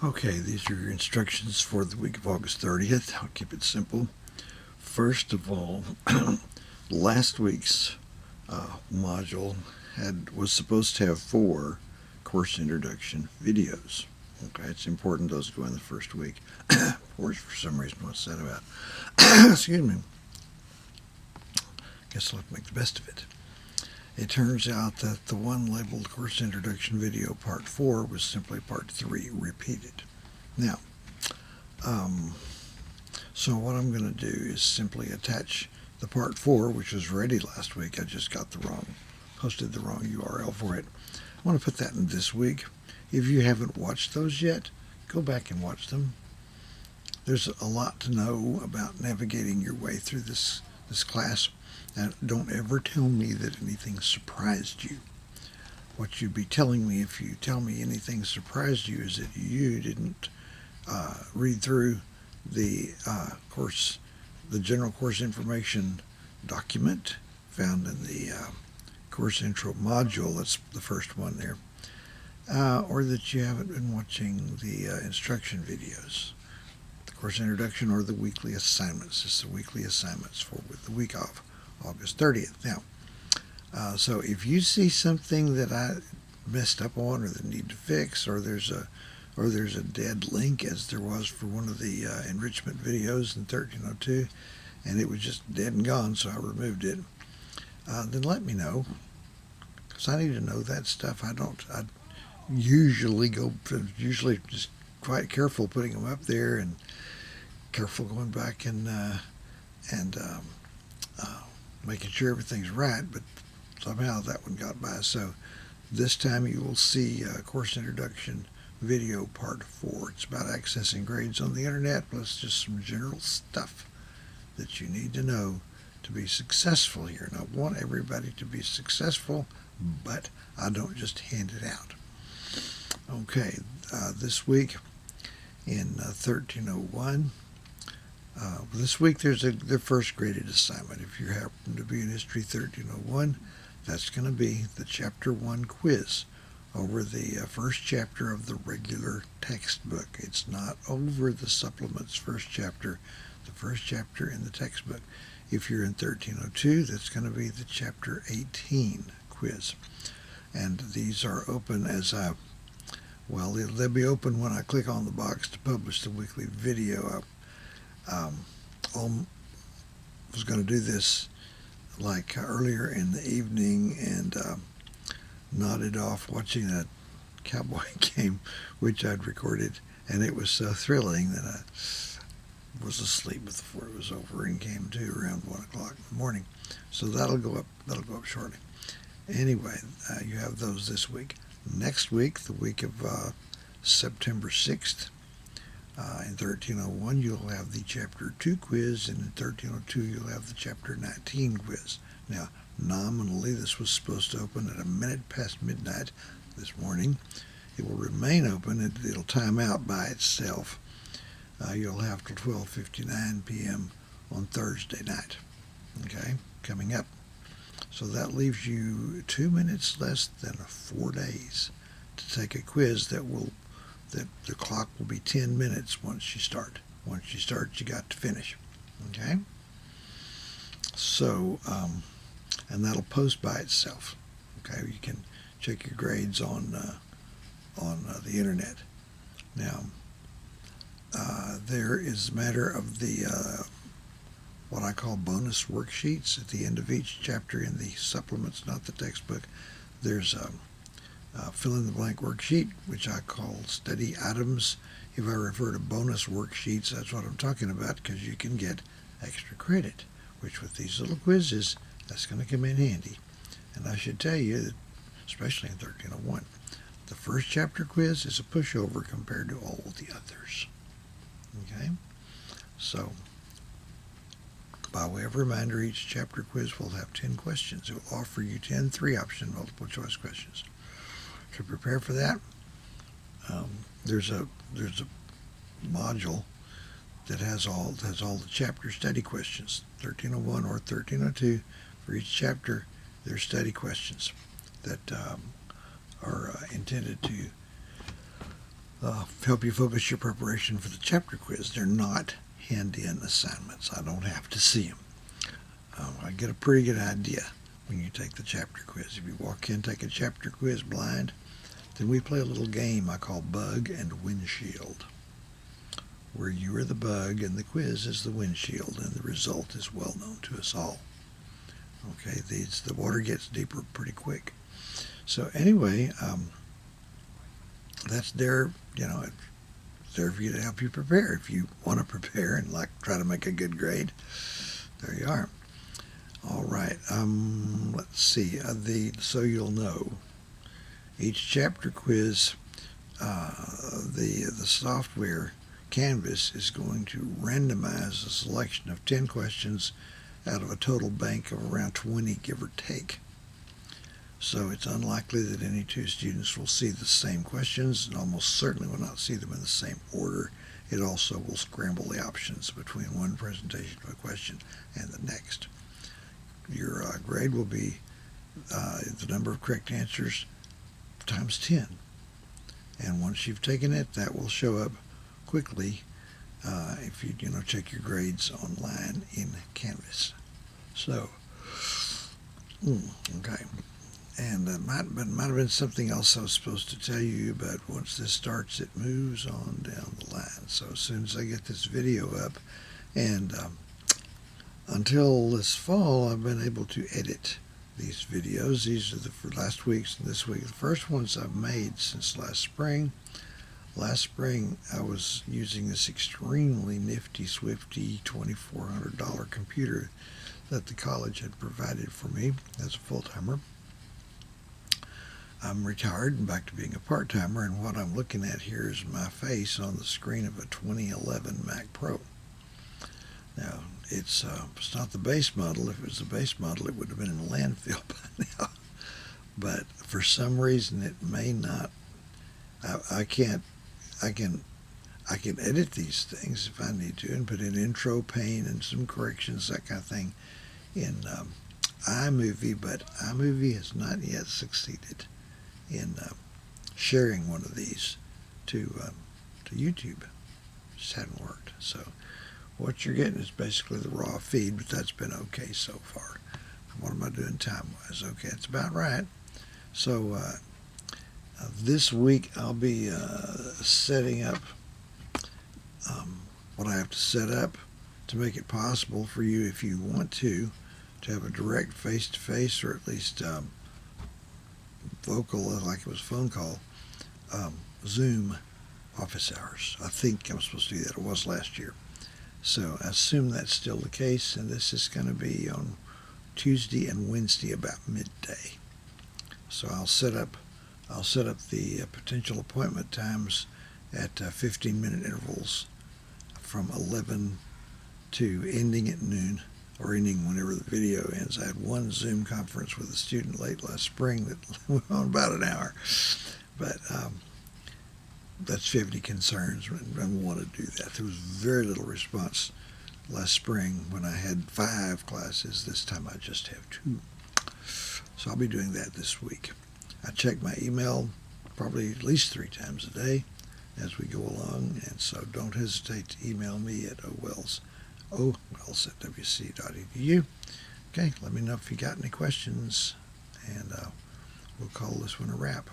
Okay, these are your instructions for the week of August 30th. I'll keep it simple. First of all, last week's module was supposed to have 4 course introduction videos. Okay, it's important those go in the first week. For some reason, what's that about? Excuse me. Guess I'll have to make the best of it. It turns out that the one labeled Course Introduction Video Part 4 was simply Part 3 repeated. Now, so what I'm going to do is simply attach the Part 4, which was ready last week. I just posted the wrong URL for it. I want to put that in this week. If you haven't watched those yet, go back and watch them. There's a lot to know about navigating your way through this class. And don't ever tell me that anything surprised you. What you'd be telling me if you tell me anything surprised you is that you didn't read through the general course information document found in the course intro module. That's the first one there. Or that you haven't been watching the instruction videos, the course introduction, or the weekly assignments. It's the weekly assignments for the week of August 30th. Now, so if you see something that I messed up on or that need to fix, or there's a dead link, as there was for one of the enrichment videos in 1302, and it was just dead and gone, so I removed it, then let me know, because I need to know that stuff. I usually just quite careful putting them up there, and careful going back and making sure everything's right, but somehow that one got by. So this time you will see Course Introduction Video Part 4. It's about accessing grades on the internet, plus just some general stuff that you need to know to be successful here. And I want everybody to be successful, but I don't just hand it out. Okay, this week in 1301, this week there's the first graded assignment. If you happen to be in History 1301, that's going to be the Chapter 1 quiz over the first chapter of the regular textbook. It's not over the supplement's first chapter, the first chapter in the textbook. If you're in 1302, that's going to be the Chapter 18 quiz. And these are open they'll be open when I click on the box to publish the weekly video. I was going to do this like earlier in the evening and nodded off watching that cowboy game, which I'd recorded, and it was so thrilling that I was asleep before it was over and came to around 1 o'clock in the morning. So that'll go up shortly. Anyway, you have those this week. Next week, the week of September 6th, in 1301, you'll have the Chapter 2 quiz, and in 1302, you'll have the Chapter 19 quiz. Now, nominally, this was supposed to open at a minute past midnight this morning. It will remain open. It'll time out by itself. You'll have till 12:59 p.m. on Thursday night. Okay, coming up. So that leaves you 2 minutes less than 4 days to take a quiz that the clock will be 10 minutes once you start. Once you start, you got to finish. Okay? So, and that'll post by itself. Okay? You can check your grades on the internet. Now, there is a matter of the what I call bonus worksheets at the end of each chapter in the supplements, not the textbook. There's a fill-in-the-blank worksheet, which I call study items. If I refer to bonus worksheets, that's what I'm talking about, because you can get extra credit, which with these little quizzes, that's going to come in handy. And I should tell you that, especially in 1301, the first chapter quiz is a pushover compared to all the others. Okay? So, by way of reminder, each chapter quiz will have 10 questions. It will offer you 10 3-option multiple choice questions. To prepare for that, there's a module that has all the chapter study questions, 1301 or 1302. For each chapter, there's study questions that are intended to help you focus your preparation for the chapter quiz. They're not hand-in assignments. I don't have to see them. I get a pretty good idea when you take the chapter quiz. If you walk in, take a chapter quiz blind, then we play a little game I call Bug and Windshield, where you are the bug and the quiz is the windshield, and the result is well known to us all. Okay, the water gets deeper pretty quick. So anyway, that's there. It's there for you to help you prepare. If you want to prepare and try to make a good grade, there you are. All right. Let's see. So you'll know, each chapter quiz, the software Canvas is going to randomize a selection of 10 questions out of a total bank of around 20, give or take. So it's unlikely that any two students will see the same questions, and almost certainly will not see them in the same order. It also will scramble the options between one presentation of a question and the next. Your grade will be the number of correct answers times 10. And once you've taken it, that will show up quickly if you check your grades online in Canvas. So, okay. And it might have been something else I was supposed to tell you, but once this starts, it moves on down the line. So as soon as I get this video up, and until this fall, I've been able to edit these videos. These are for last week's and this week. The first ones I've made since last spring. Last spring, I was using this extremely nifty, swifty $2,400 computer that the college had provided for me as a full-timer. I'm retired and back to being a part-timer, and what I'm looking at here is my face on the screen of a 2011 Mac Pro. Now, it's not the base model. If it was the base model, it would have been in a landfill by now. But for some reason, it may not. I can edit these things if I need to and put in intro pane and some corrections, that kind of thing, in iMovie, but iMovie has not yet succeeded in sharing one of these to YouTube. Just hadn't worked. So what you're getting is basically the raw feed, but that's been okay so far. What am I doing time-wise? Okay, it's about right. So this week I'll be setting up what I have to set up to make it possible for you, if you want to have a direct face-to-face, or at least vocal, like it was a phone call, Zoom office hours. I think I'm supposed to do that. It was last year. So I assume that's still the case, and this is going to be on Tuesday and Wednesday about midday. So I'll set up the potential appointment times at 15-minute intervals from 11 to ending at noon, or ending whenever the video ends. I had one Zoom conference with a student late last spring that went on about an hour. But that's if you have any concerns and want to do that. There was very little response last spring when I had 5 classes. This time I just have 2. So I'll be doing that this week. I check my email probably at least 3 times a day as we go along, and so don't hesitate to email me at owells@wc.edu. Okay, let me know if you got any questions, and we'll call this one a wrap.